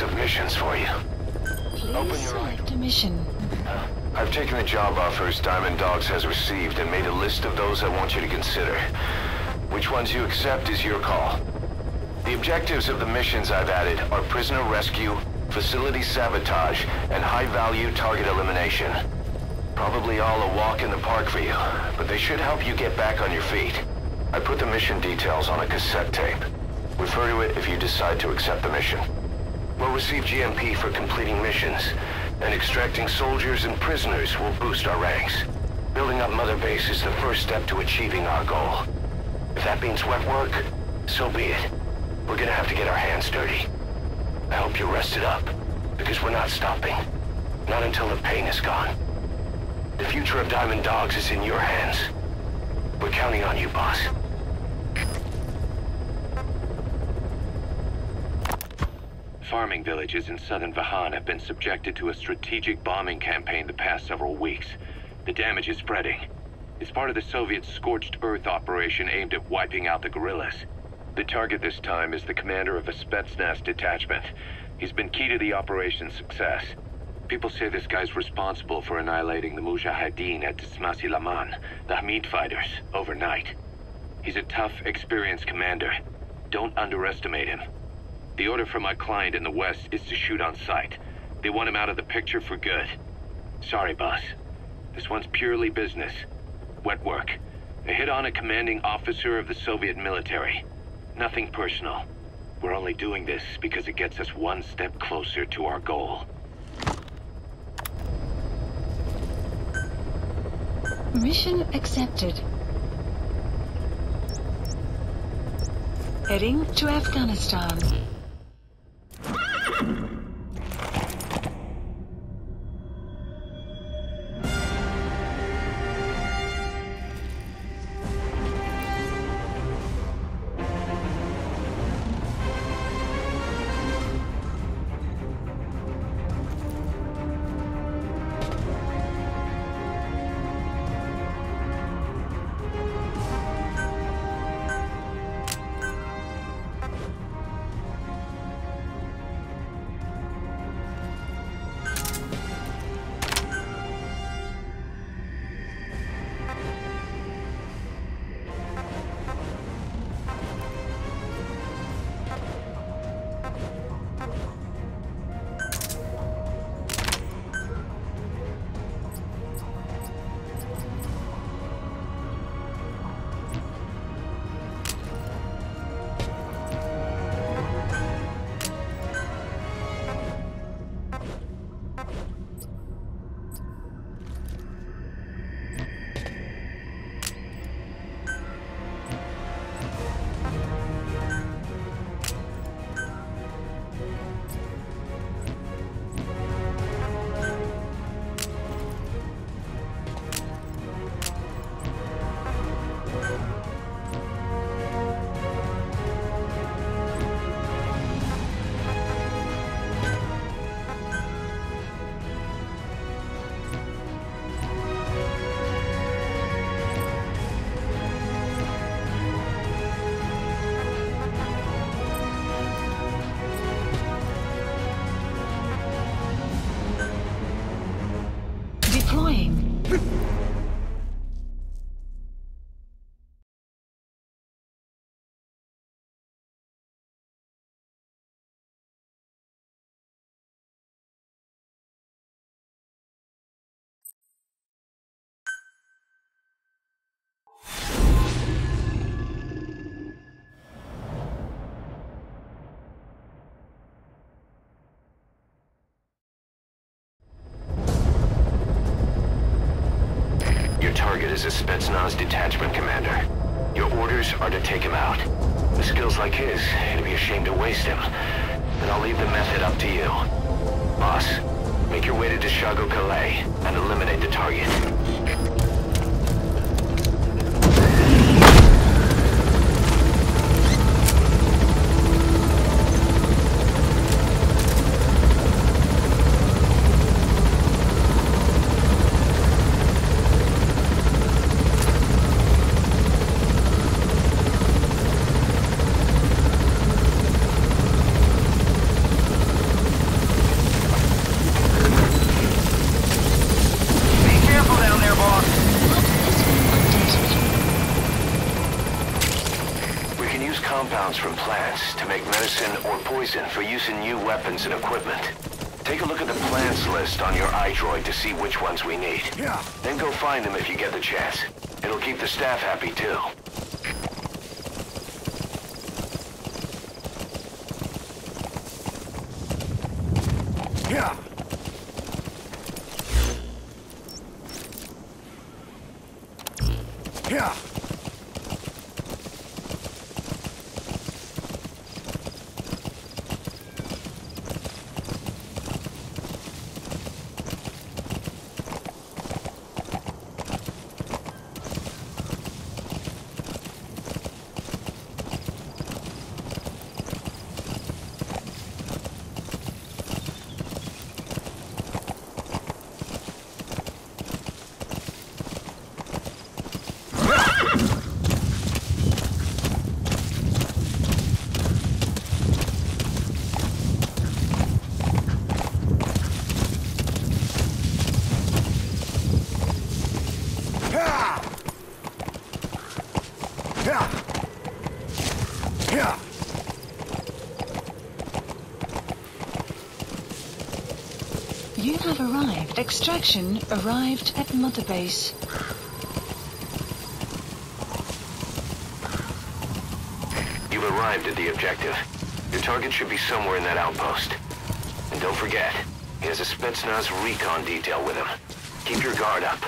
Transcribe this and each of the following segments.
list of missions for you. Please select a mission. I've taken the job offers Diamond Dogs has received and made a list of those I want you to consider. Which ones you accept is your call. The objectives of the missions I've added are prisoner rescue, facility sabotage, and high-value target elimination. Probably all a walk in the park for you, but they should help you get back on your feet. I put the mission details on a cassette tape. Refer to it if you decide to accept the mission. We'll receive GMP for completing missions, and extracting soldiers and prisoners will boost our ranks. Building up Mother Base is the first step to achieving our goal. If that means wet work, so be it. We're gonna have to get our hands dirty. I hope you're rested up, because we're not stopping. Not until the pain is gone. The future of Diamond Dogs is in your hands. We're counting on you, boss. Farming villages in southern Vahan have been subjected to a strategic bombing campaign the past several weeks. The damage is spreading. It's part of the Soviet Scorched Earth operation aimed at wiping out the guerrillas. The target this time is the commander of a Spetsnaz detachment. He's been key to the operation's success. People say this guy's responsible for annihilating the Mujahideen at Tismasi-Laman, the Hamid fighters, overnight. He's a tough, experienced commander. Don't underestimate him. The order from my client in the west is to shoot on sight. They want him out of the picture for good. Sorry, boss. This one's purely business. Wet work. A hit on a commanding officer of the Soviet military. Nothing personal. We're only doing this because it gets us one step closer to our goal. Mission accepted. Heading to Afghanistan. Deploying. Your target is a Spetsnaz detachment commander. Your orders are to take him out. With skills like his, it'd be a shame to waste him. But I'll leave the method up to you. Boss, make your way to Dishago Calais and eliminate the target. reason for using new weapons and equipment. Take a look at the plans list on your iDroid to see which ones we need. Yeah. Then go find them if you get the chance. It'll keep the staff happy too. Yeah. Yeah. You have arrived. Extraction arrived at Mother Base. You've arrived at the objective. Your target should be somewhere in that outpost. And don't forget, he has a Spetsnaz recon detail with him. Keep your guard up.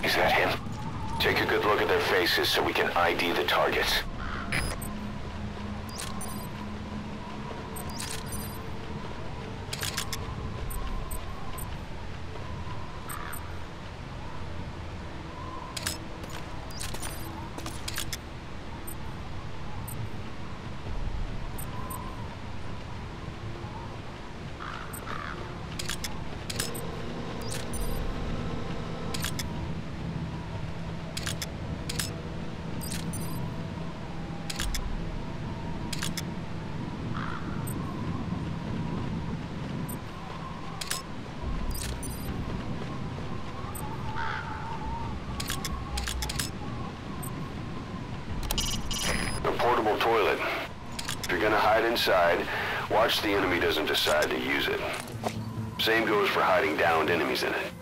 Is that him? Take a good look at their faces so we can ID the targets. A portable toilet. If you're gonna hide inside, watch the enemy doesn't decide to use it. Same goes for hiding downed enemies in it.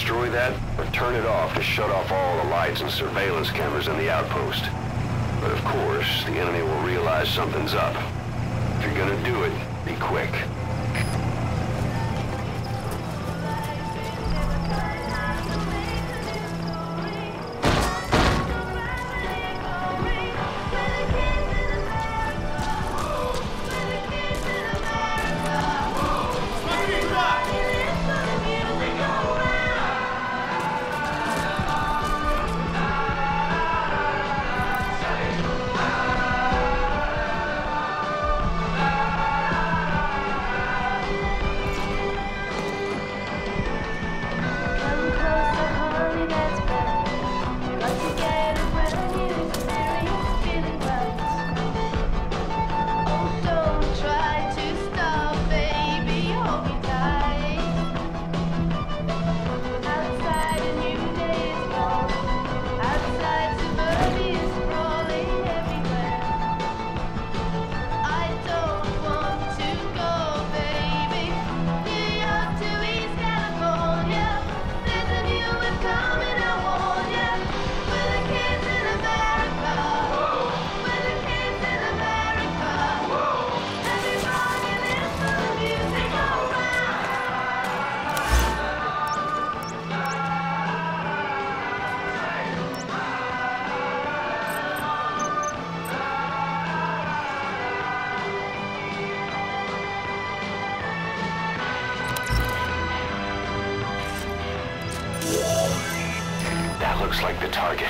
destroy that or turn it off to shut off all the lights and surveillance cameras in the outpost. But of course, the enemy will realize something's up. If you're gonna do it, be quick. That looks like the target.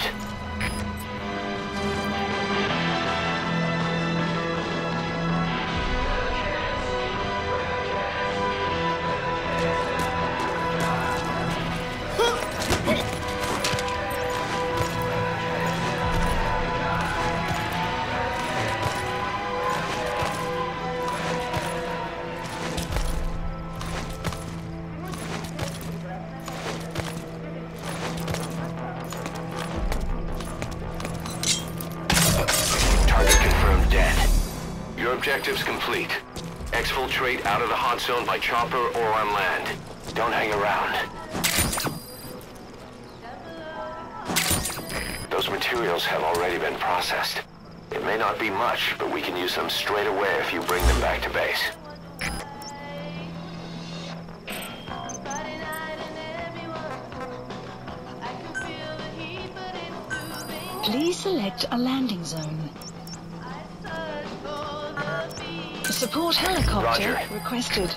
Objectives complete. Exfiltrate out of the hot zone by chopper or on land. Don't hang around. Those materials have already been processed. It may not be much, but we can use them straight away if you bring them back to base. Please select a landing zone. Support helicopter Roger. requested.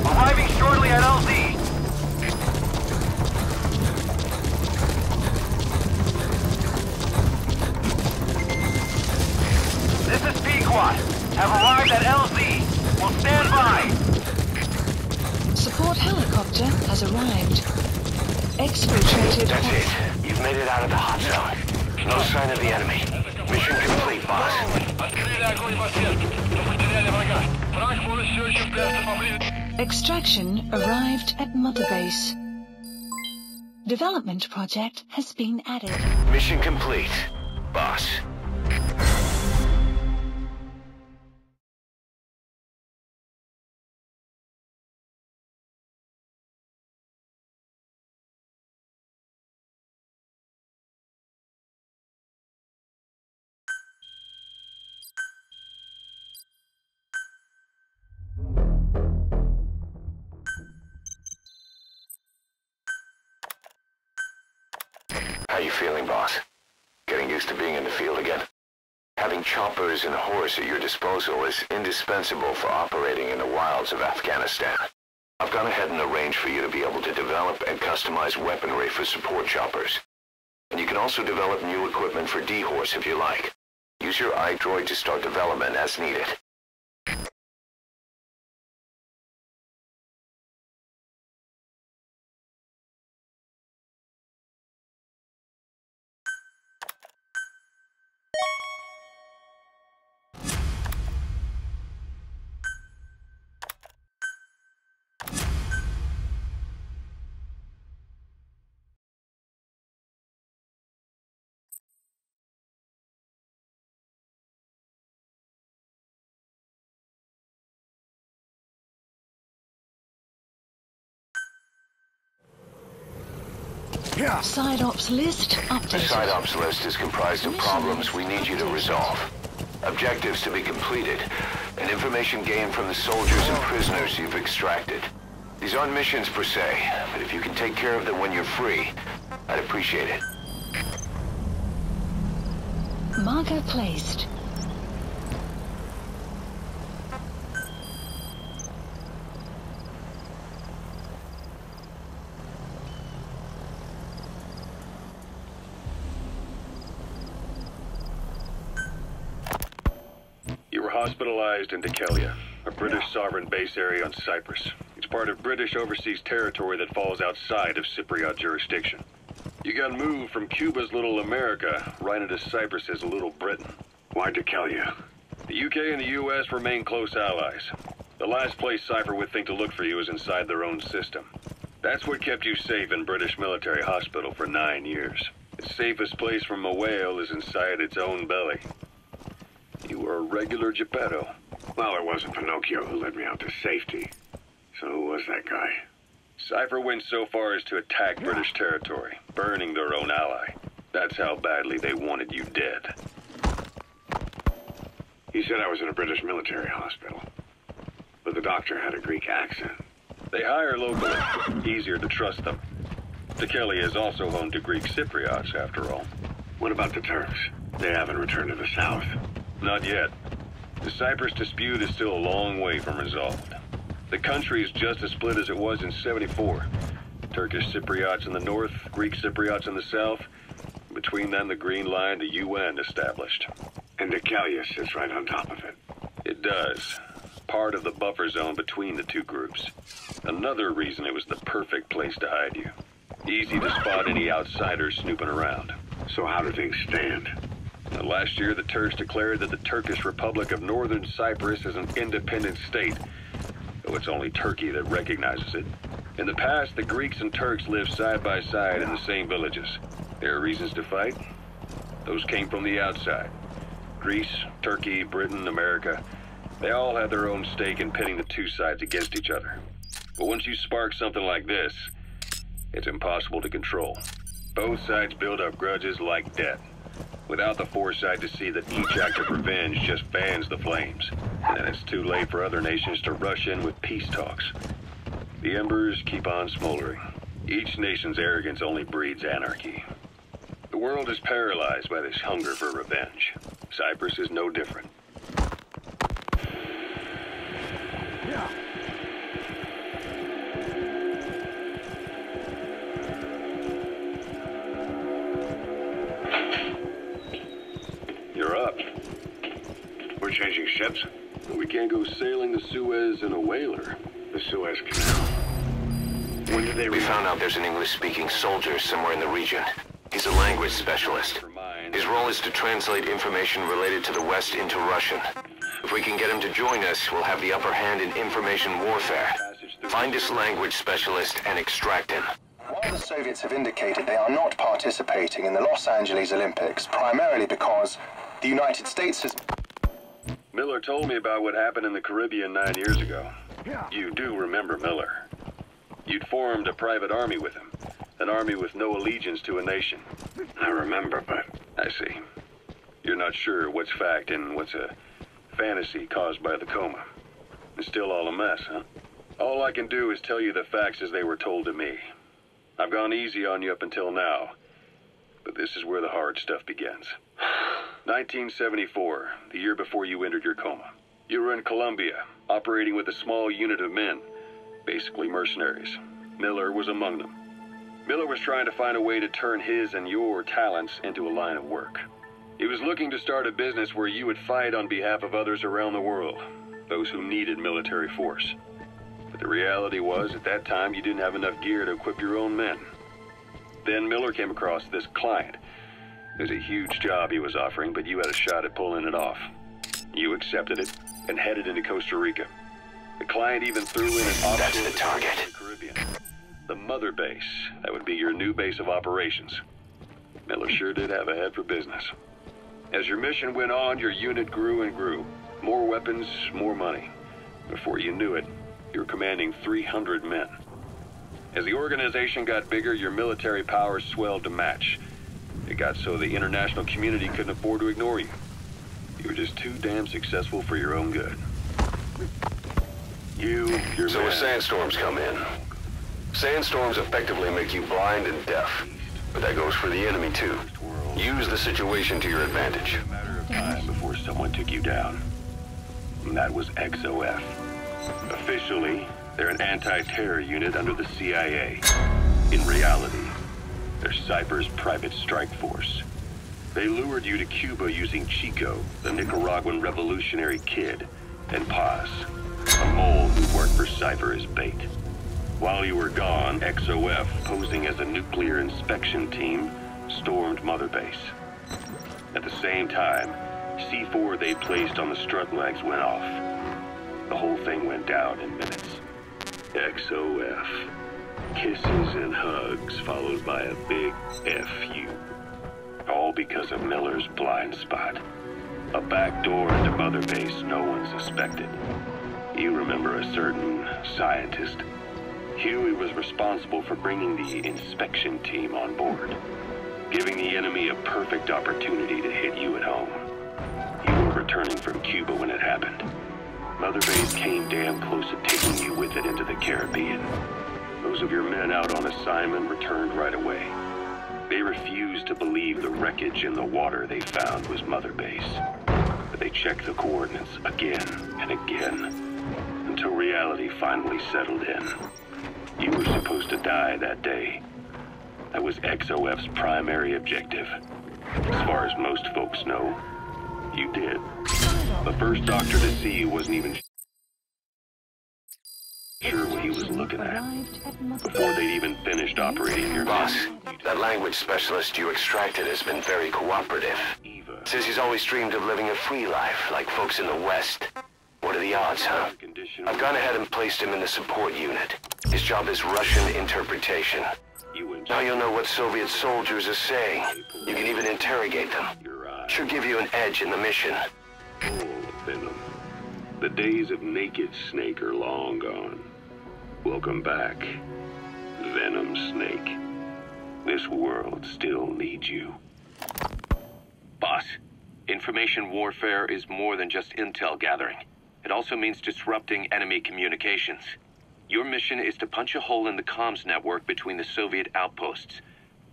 Arriving shortly at LZ. This is Pequot. Have arrived at LZ. Will stand by. Support helicopter has arrived. Exfiltrated. That's it. You've made it out of the hot zone. No sign of the enemy. Mission complete, boss. Extraction arrived at Mother Base. Development project has been added. Mission complete, boss. you feeling, boss? Getting used to being in the field again? Having choppers and a horse at your disposal is indispensable for operating in the wilds of Afghanistan. I've gone ahead and arranged for you to be able to develop and customize weaponry for support choppers. And you can also develop new equipment for D-Horse if you like. Use your iDroid to start development as needed. Side ops list The updated. side ops list is comprised of problems we need you to resolve, objectives to be completed, and information gained from the soldiers and prisoners you've extracted. These aren't missions per se, but if you can take care of them when you're free, I'd appreciate it. Marker placed. You were hospitalized in Dekelia, a British sovereign base area on Cyprus. It's part of British overseas territory that falls outside of Cypriot jurisdiction. You got moved from Cuba's Little America right into Cyprus's Little Britain. Why Dekelia? The UK and the US remain close allies. The last place Cypher would think to look for you is inside their own system. That's what kept you safe in British military hospital for 9 years. The safest place from a whale is inside its own belly. You were a regular Geppetto. Well, it wasn't Pinocchio who led me out to safety. So who was that guy? Cypher went so far as to attack British territory, burning their own ally. That's how badly they wanted you dead. He said I was in a British military hospital. But the doctor had a Greek accent. They hire locally. Easier to trust them. Dekelia is also home to Greek Cypriots, after all. What about the Turks? They haven't returned to the south. Not yet. The Cyprus dispute is still a long way from resolved. The country is just as split as it was in '74. Turkish Cypriots in the north, Greek Cypriots in the south. Between them, the Green Line, the UN established. And Dekelia sits right on top of it. It does. Part of the buffer zone between the two groups. Another reason it was the perfect place to hide you. Easy to spot any outsiders snooping around. So how do things stand? Last year, the Turks declared that the Turkish Republic of Northern Cyprus is an independent state, though it's only Turkey that recognizes it. In the past, the Greeks and Turks lived side by side in the same villages. There are reasons to fight. Those came from the outside. Greece, Turkey, Britain, America, they all had their own stake in pitting the two sides against each other. But once you spark something like this, it's impossible to control. Both sides build up grudges like death, without the foresight to see that each act of revenge just fans the flames. And then it's too late for other nations to rush in with peace talks. The embers keep on smoldering. Each nation's arrogance only breeds anarchy. The world is paralyzed by this hunger for revenge. Cyprus is no different. You're up. We're changing ships? We can't go sailing the Suez in a whaler. The Suez Canal. When did they We found out there's an English-speaking soldier somewhere in the region. He's a language specialist. His role is to translate information related to the West into Russian. If we can get him to join us, we'll have the upper hand in information warfare. Find this language specialist and extract him. While the Soviets have indicated they are not participating in the Los Angeles Olympics, primarily because the United States has... Miller told me about what happened in the Caribbean 9 years ago. You do remember Miller. You'd formed a private army with him. An army with no allegiance to a nation. I remember, but... I see. You're not sure what's fact and what's a fantasy caused by the coma. It's still all a mess, huh? All I can do is tell you the facts as they were told to me. I've gone easy on you up until now, but This is where the hard stuff begins. 1974, the year before you entered your coma. You were in Colombia, operating with a small unit of men, basically mercenaries. Miller was among them. Miller was trying to find a way to turn his and your talents into a line of work. He was looking to start a business where you would fight on behalf of others around the world, those who needed military force. But the reality was, at that time, you didn't have enough gear to equip your own men. Then Miller came across this client. It was a huge job he was offering, but you had a shot at pulling it off. You accepted it and headed into Costa Rica. The client even threw in an offshore That's the target. in the Caribbean. The mother base. That would be your new base of operations. Miller sure did have a head for business. As your mission went on, your unit grew and grew. More weapons, more money. Before you knew it, you were commanding 300 men. As the organization got bigger, your military powers swelled to match. It got so the international community couldn't afford to ignore you. You were just too damn successful for your own good. Your So when sandstorms come in, sandstorms effectively make you blind and deaf. But that goes for the enemy too. Use the situation to your advantage. A matter of time before someone took you down. And that was XOF. Officially, they're an anti-terror unit under the CIA. In reality, they're Cypher's private strike force. They lured you to Cuba using Chico, the Nicaraguan revolutionary kid, and Paz, a mole who worked for Cypher as bait. While you were gone, XOF, posing as a nuclear inspection team, stormed Mother Base. At the same time, C4 they placed on the strut legs went off. The whole thing went down in minutes. XOF. Kisses and hugs followed by a big F you. All because of Miller's blind spot. A back door into Mother Base no one suspected. You remember a certain scientist. Huey was responsible for bringing the inspection team on board, giving the enemy a perfect opportunity to hit you at home. You were returning from Cuba when it happened. Mother Base came damn close to taking you with it into the Caribbean. Those of your men out on assignment returned right away. They refused to believe the wreckage in the water they found was Mother Base. But they checked the coordinates again and again, until reality finally settled in. You were supposed to die that day. That was XOF's primary objective. As far as most folks know, you did. The first doctor to see you wasn't even sure what he was looking at before they'd even finished operating your Boss, mission. that language specialist you extracted has been very cooperative. Says he's always dreamed of living a free life, like folks in the West. What are the odds, huh? I've gone ahead and placed him in the support unit. His job is Russian interpretation. Now you'll know what Soviet soldiers are saying. You can even interrogate them. Should give you an edge in the mission. Oh, Venom. The days of Naked Snake are long gone. Welcome back, Venom Snake. This world still needs you. Boss, information warfare is more than just intel gathering. It also means disrupting enemy communications. Your mission is to punch a hole in the comms network between the Soviet outposts.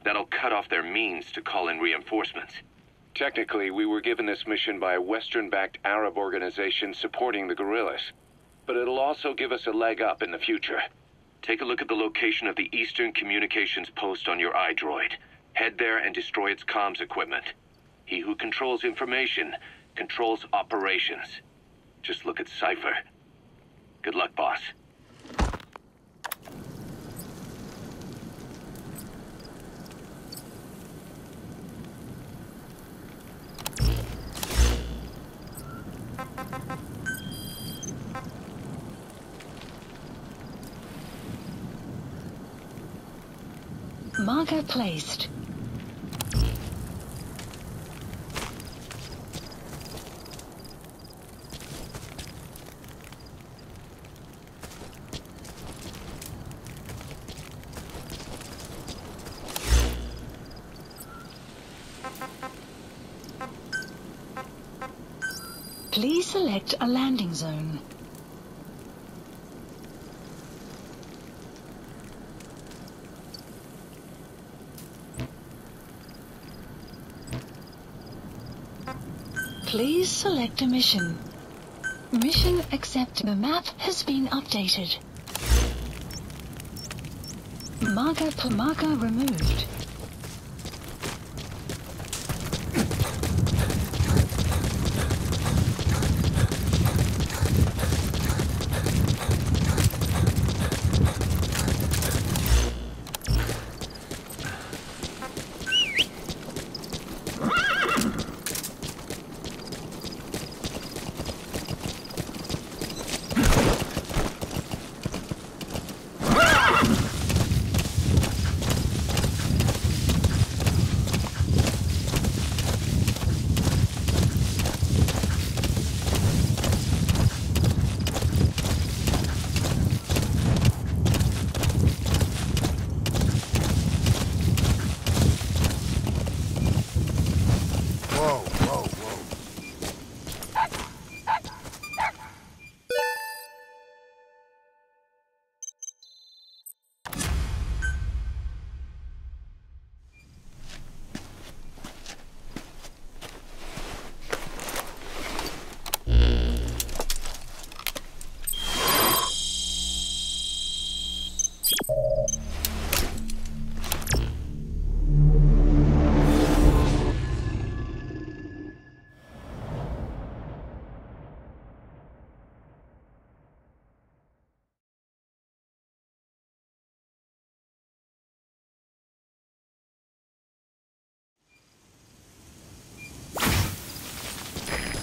That'll cut off their means to call in reinforcements. Technically, we were given this mission by a Western-backed Arab organization supporting the guerrillas. But it'll also give us a leg up in the future. Take a look at the location of the Eastern Communications Post on your iDroid. Head there and destroy its comms equipment. He who controls information controls operations. Just look at Cypher. Good luck, boss. Marker placed. Please select a landing zone. Please select a mission. Mission accepted. The map has been updated. Marker removed.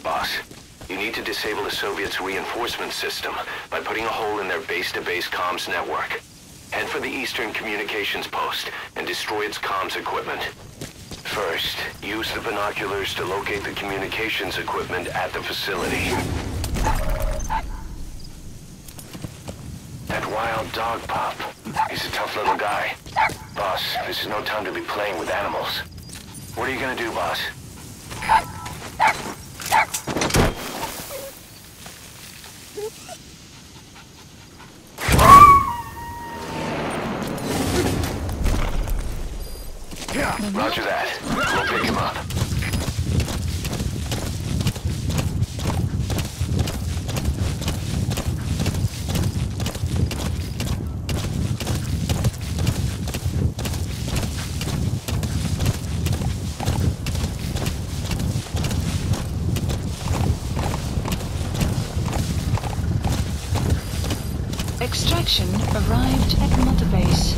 Boss, you need to disable the Soviets' reinforcement system by putting a hole in their base-to-base comms network. Head for the Eastern Communications Post and destroy its comms equipment. First, use the binoculars to locate the communications equipment at the facility. That wild dog pup. He's a tough little guy. Boss, this is no time to be playing with animals. What are you gonna do, boss? Roger that. We'll pick him up. Extraction arrived at Mother Base.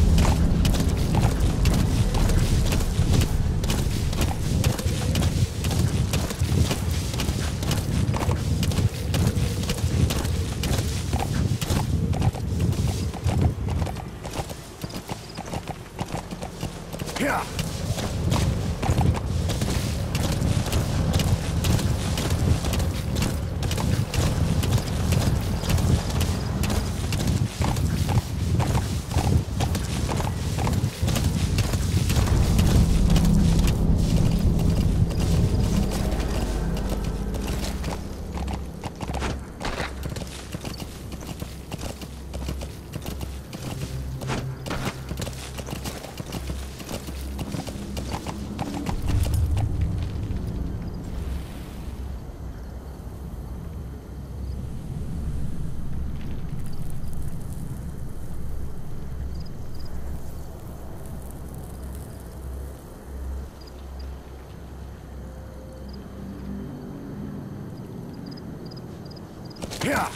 Yeah.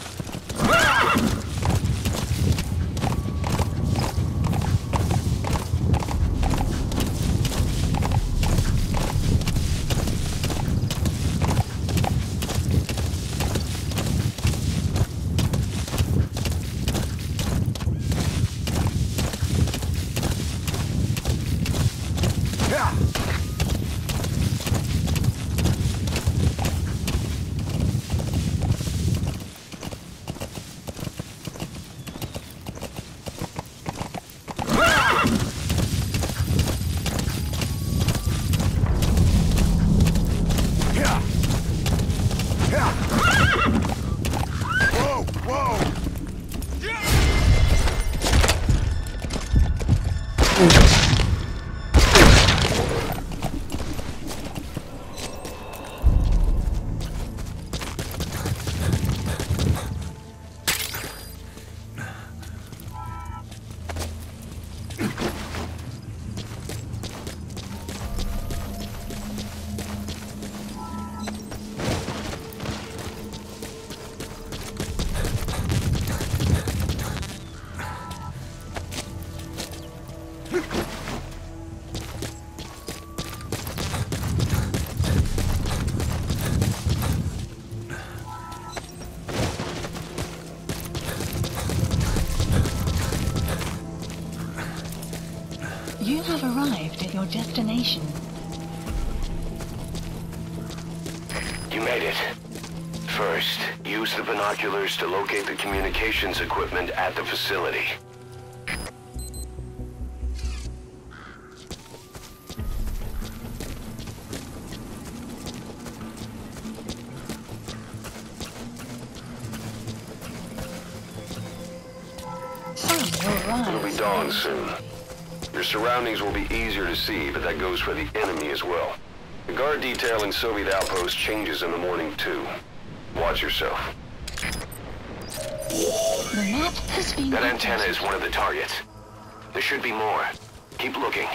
destination. You made it. First, use the binoculars to locate the communications equipment at the facility. It'll be dawn soon. Your surroundings will be easier to see, but that goes for the enemy as well. The guard detail in Soviet outpost changes in the morning too. Watch yourself. The map has been That antenna is one of the targets. There should be more. Keep looking.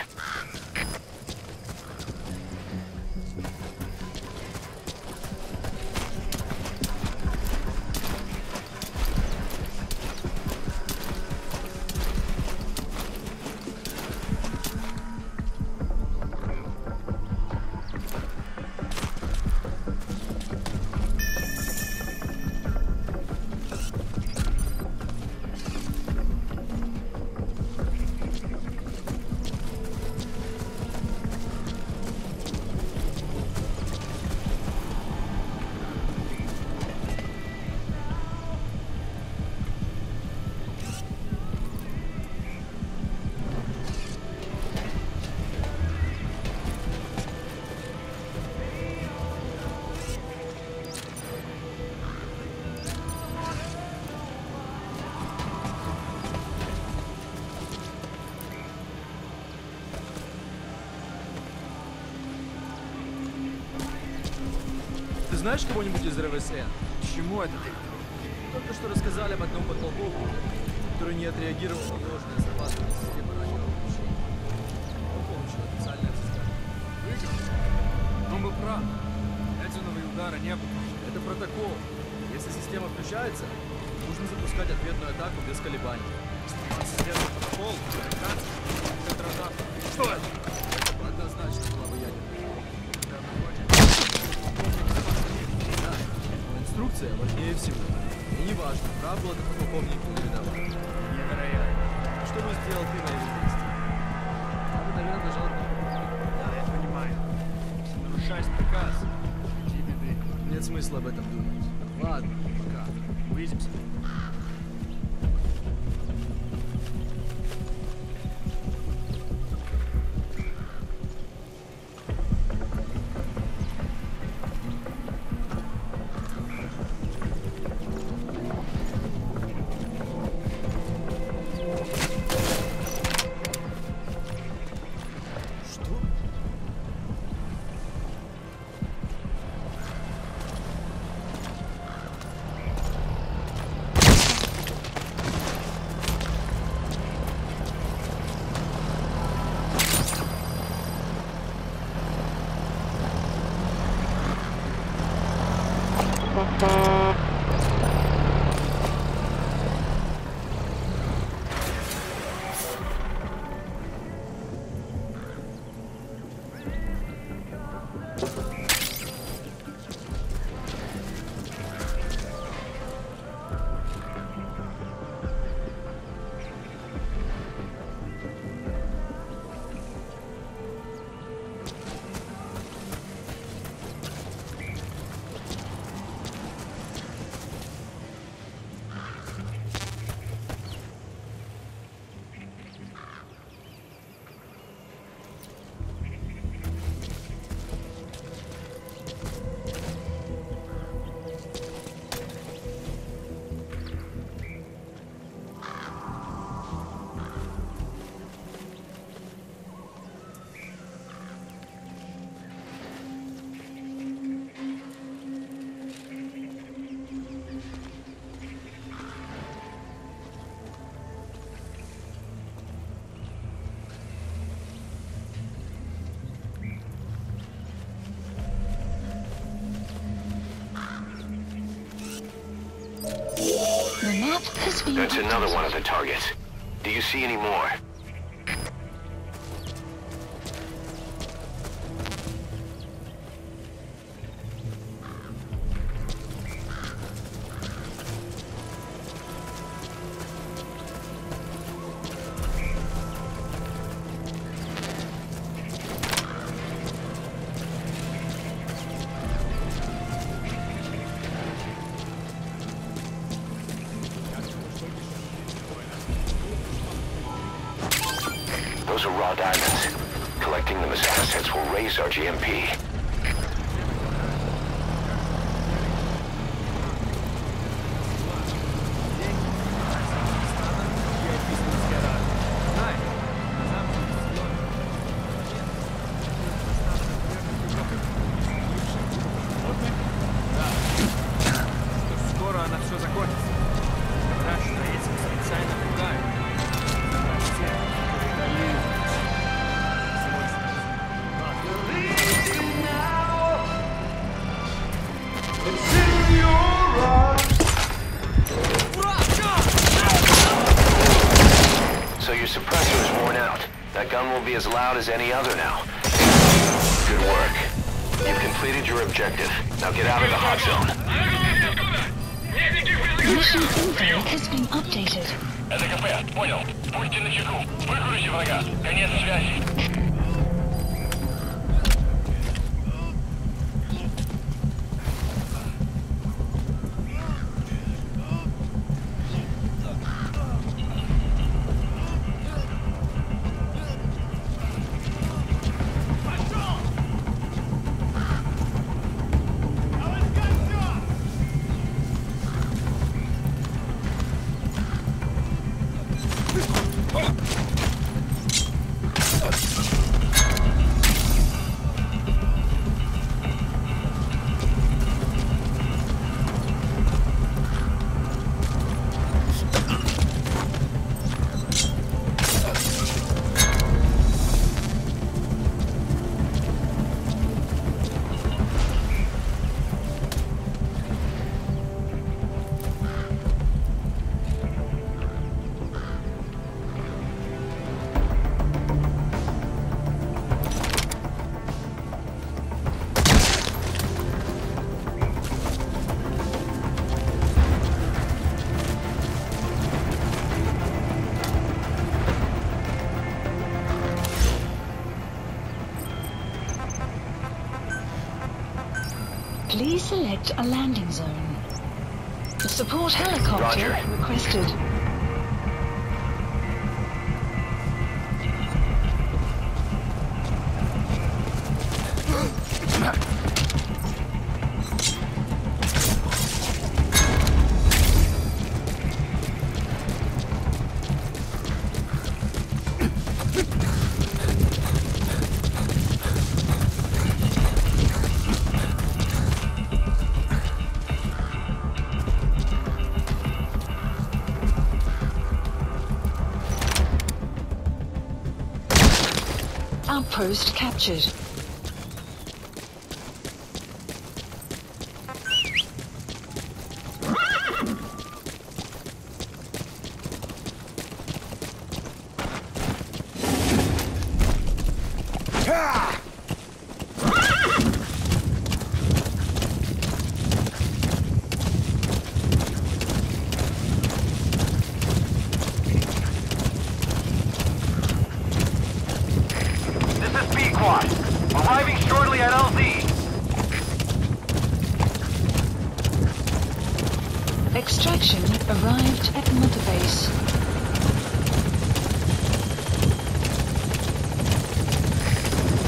Ты знаешь кого-нибудь из РВСН? Чему это ты? Только что рассказали об одном подполковнике, который не отреагировал на ложное срабатывание системы радиоповещения. Он получил официальное взыскание. Выиграл? Но мы правы. Ядерного удара не было. Это протокол. Если система включается, нужно запускать ответную атаку без колебаний. Следует протокол, американцы, контрратака. Что это? Однозначно была бы ядерная. Инструкция важнее всего. И не важно, прав был этот полковник или виноват. Невероятно. Что бы сделал ты на его месте? Я бы, наверное, нажал кнопку. Да, я понимаю. Нарушать приказ. Иди беды. Нет смысла об этом думать. Ладно, пока. Увидимся. That's another one of the targets. Do you see any more? Those are raw diamonds. Collecting them as assets will raise our GMP. So your suppressor is worn out. That gun will be as loud as any other now. Good work. You've completed your objective. Now get out of the hot zone. Mission info has been updated. Это КП, понял. Будьте начеку. Выкрутите врага. Конец связи. Please select a landing zone. The support helicopter requested. Outpost captured. Arriving shortly at LZ. Extraction arrived at Mother Base.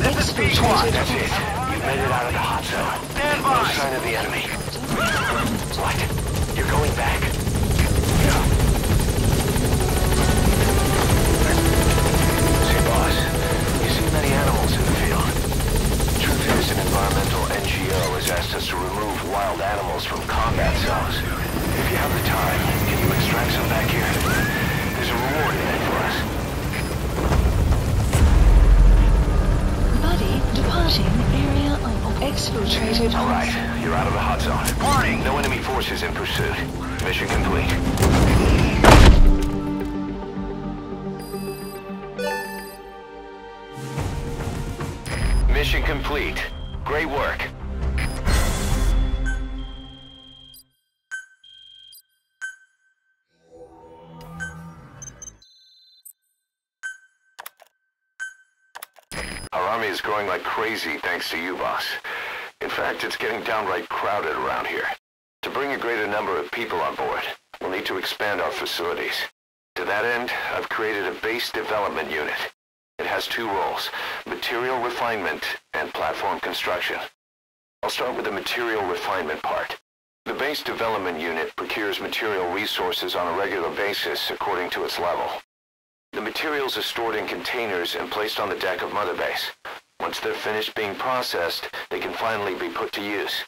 This is P-Quad. That's it. You've made it out of the hot zone. Stand by. No sign of the enemy. What? You're going back? Say, boss, you see many animals in the field. Truth is, an environmental NGO has asked us to remove wild animals from combat zones. If you have the time, can you extract some back here? There's a reward in it for us. Buddy, departing area of exfiltrated. All right, you're out of the hot zone. Warning! No enemy forces in pursuit. Mission complete. Mission complete. Great work. Our army is growing like crazy thanks to you, boss. In fact, it's getting downright crowded around here. To bring a greater number of people on board, we'll need to expand our facilities. To that end, I've created a base development unit. It has two roles, material refinement and platform construction. I'll start with the material refinement part. The base development unit procures material resources on a regular basis according to its level. The materials are stored in containers and placed on the deck of Mother Base. Once they're finished being processed, they can finally be put to use.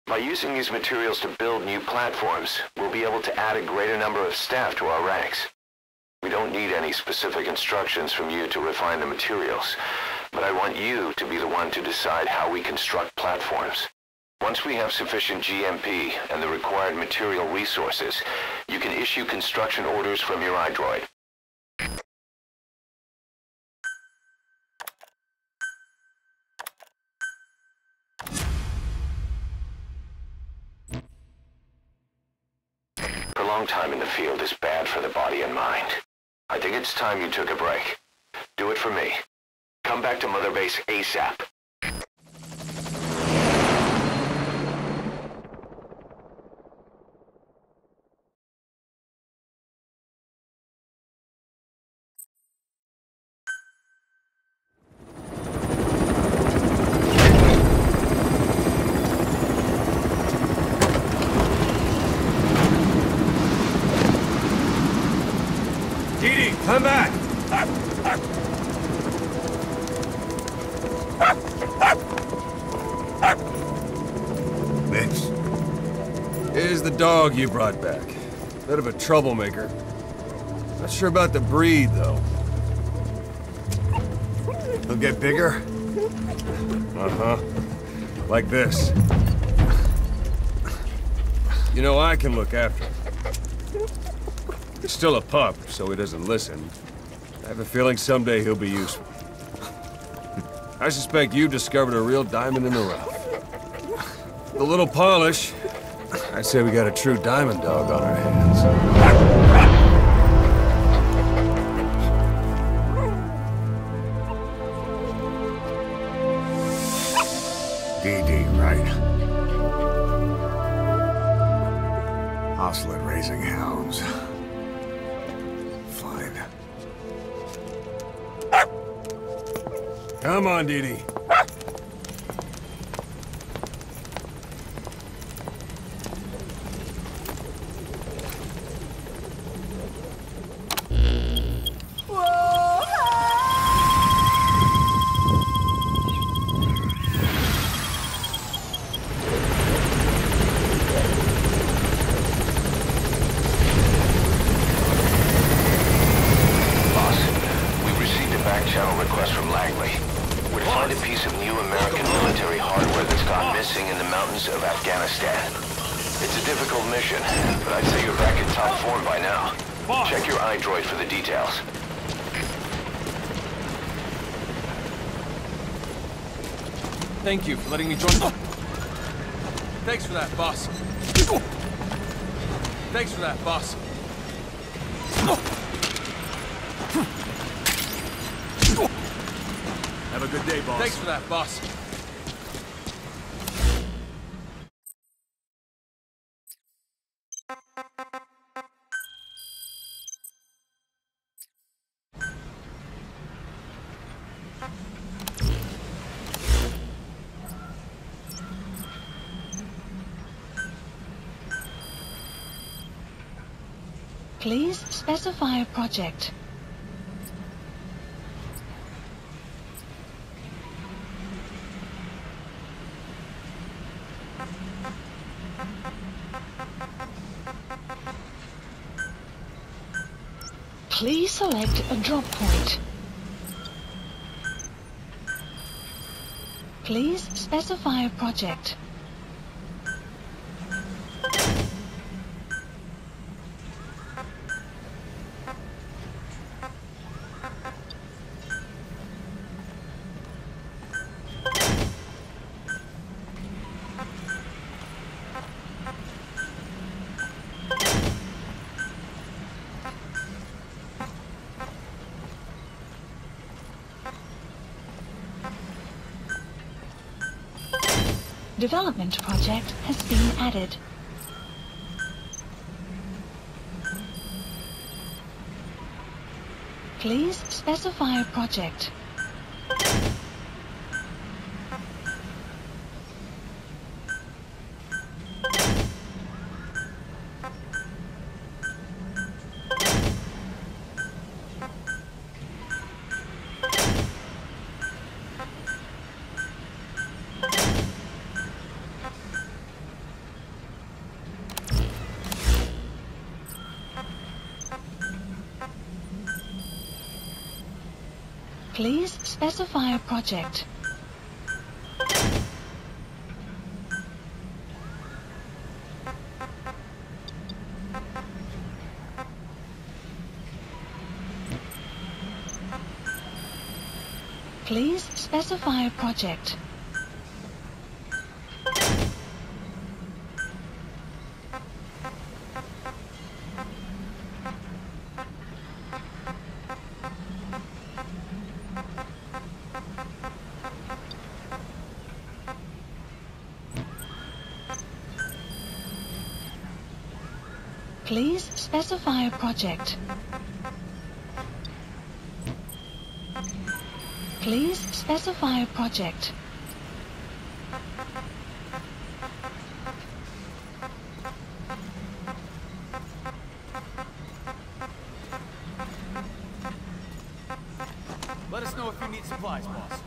By using these materials to build new platforms, we'll be able to add a greater number of staff to our ranks. We don't need any specific instructions from you to refine the materials, but I want you to be the one to decide how we construct platforms. Once we have sufficient GMP and the required material resources, you can issue construction orders from your iDroid. Prolonged time in the field is bad for the body and mind. I think it's time you took a break. Do it for me. Come back to Mother Base ASAP. Come back! Mix. Here's the dog you brought back. Bit of a troublemaker. Not sure about the breed, though. He'll get bigger? Uh-huh. Like this. You know, I can look after him. He's still a pup, so he doesn't listen. I have a feeling someday he'll be useful. I suspect you discovered a real diamond in the rough. With a little polish, I'd say we got a true diamond dog on our hands. DD, right? Ocelot raising hounds. Come on, Dee. Find a piece of new American military hardware that's gone missing in the mountains of Afghanistan. It's a difficult mission, but I'd say you're back in top form by now. Check your iDroid for the details. Thank you for letting me join. Thanks for that, boss. Thanks for that, boss. Have a good day, boss. Thanks for that, boss. Please specify a project. Please select a drop point. Please specify a project. Development project has been added. Please specify a project. Please specify a project. Please specify a project. Please specify a project. Please specify a project. Let us know if you need supplies, boss.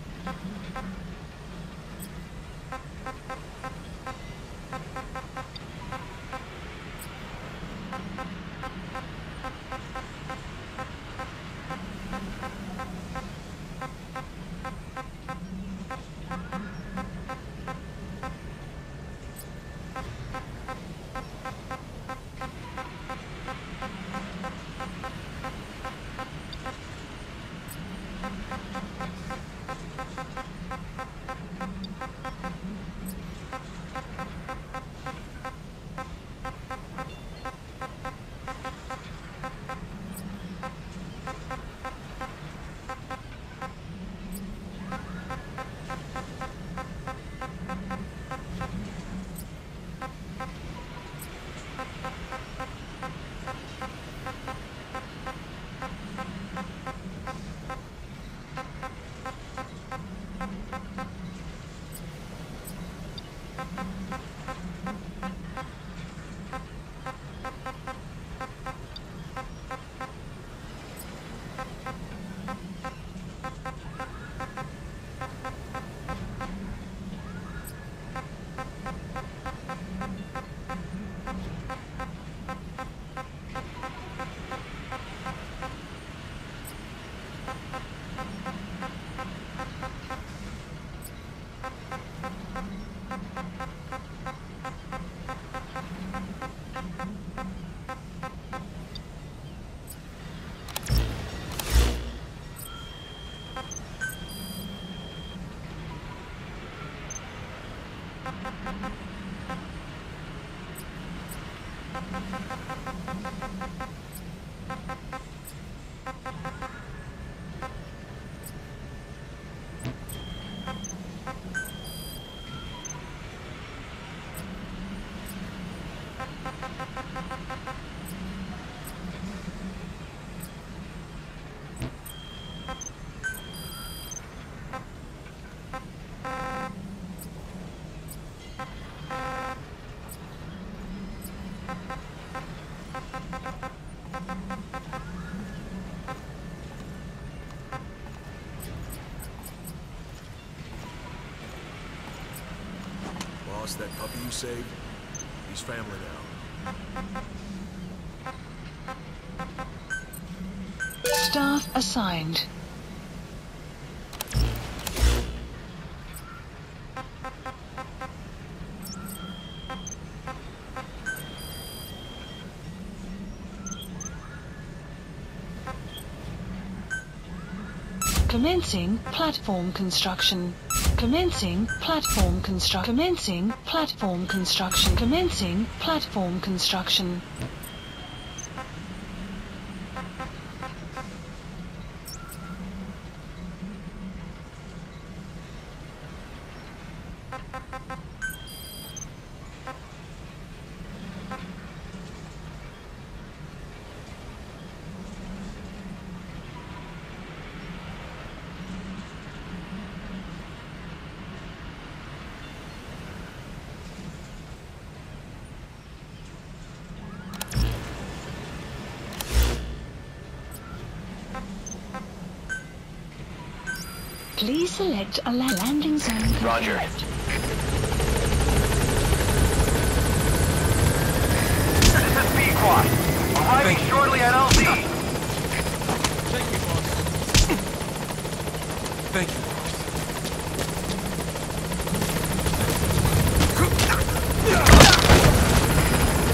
That puppy you saved, he's family now. Staff assigned. Commencing platform construction. Commencing platform construction. Commencing platform construction. Commencing platform construction. Please select a landing zone. Roger. This is B-Quad. Arriving shortly at LZ. Thank you, boss. Thank you, boss.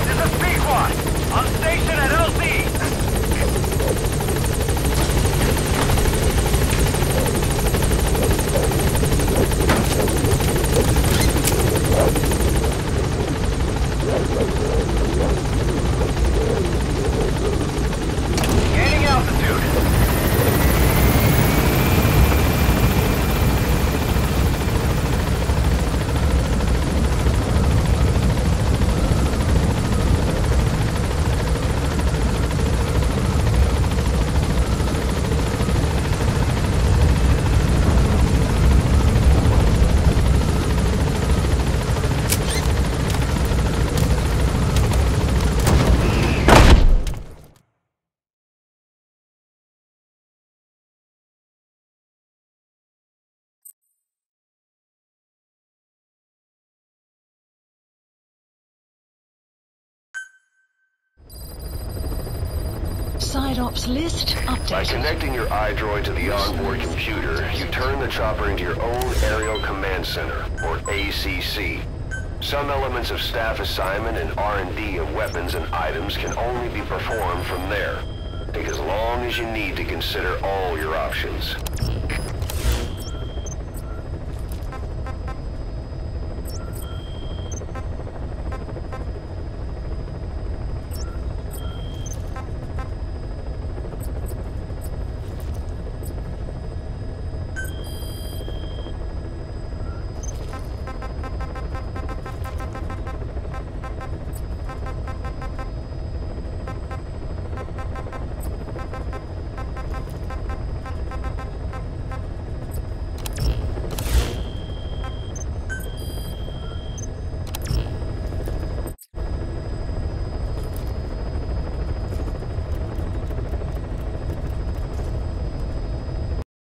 This is B-Quad. On station at LZ. Gaining altitude. Side ops list updated. By connecting your iDroid to the onboard computer, you turn the chopper into your own Aerial Command Center, or ACC. Some elements of staff assignment and R&D of weapons and items can only be performed from there. Take as long as you need to consider all your options.